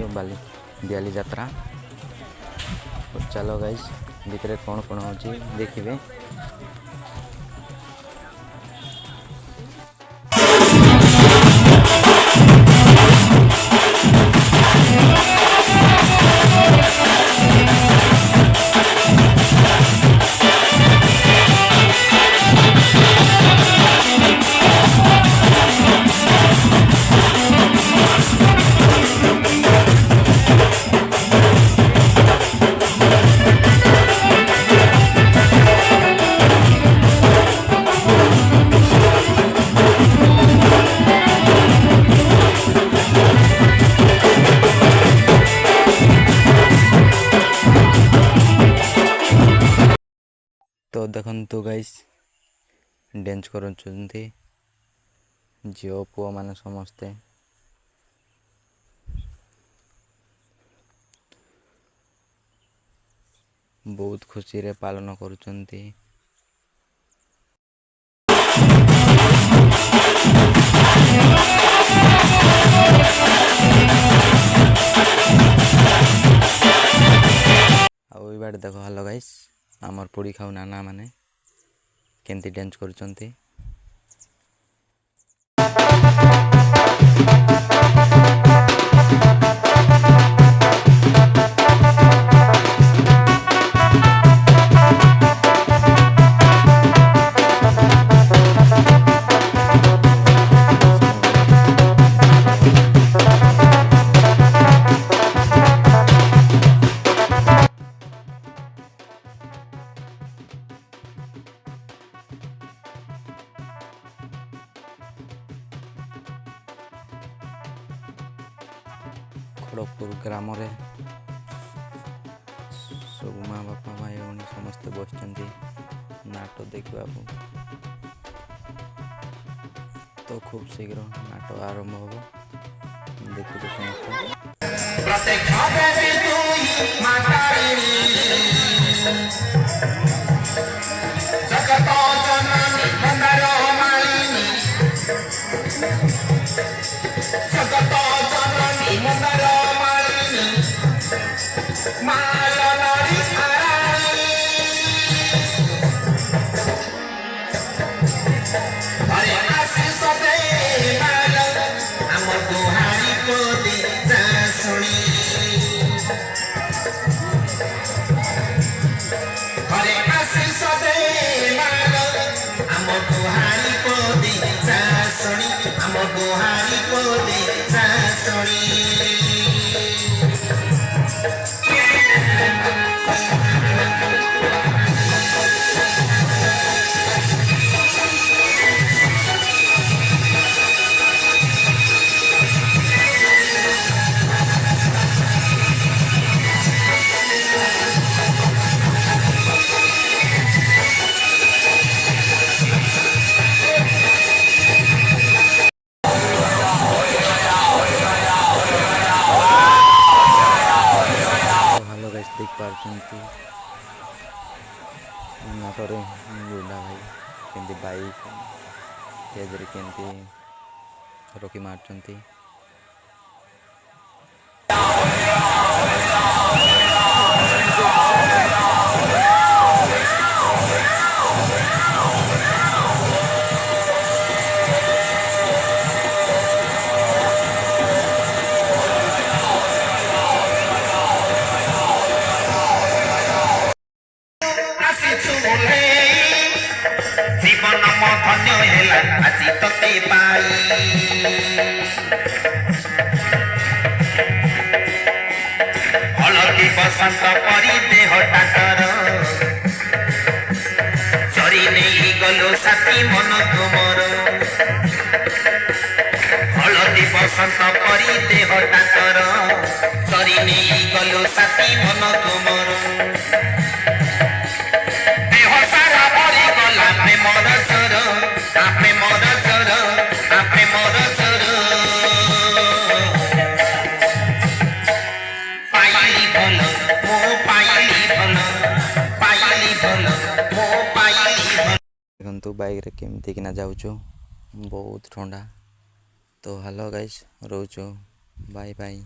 जाऊँ बाली दियाली यात्रा। चलो गाइस भितर कौन कौन हो देखिए। तो देखु गाइस डांस कर झील पुओ मान समस्ते बहुत खुशी रे पालन करुचंती। आउ इबार देखो हेलो गाइस आमर पुड़ी खाऊ नाना माने केमती डांस करुचंती। खड़गपुर ग्राम रे सब माँ बापा भाई भौणी समस्ते बस नाटक देखा। तो खूब शीघ्र नाटक आरंभ हो देखिए समस्त। देख पार्टी नाटरे बुढ़ा भाई केमती बाइक तेजरे केमती रखी मार्चंती। जीवन धन्य है आज ते पाई हलदी बसंत परी देह टाकर चरी नहीं गलो साथी मन तुमर हलदी बसंत परी देह टाकर चरी नहीं गलो साथी मन तुमर देखु बाइक रे केमती किना जाऊँ बहुत ठंडा। तो हेलो गाइस रोचो बाय बाय।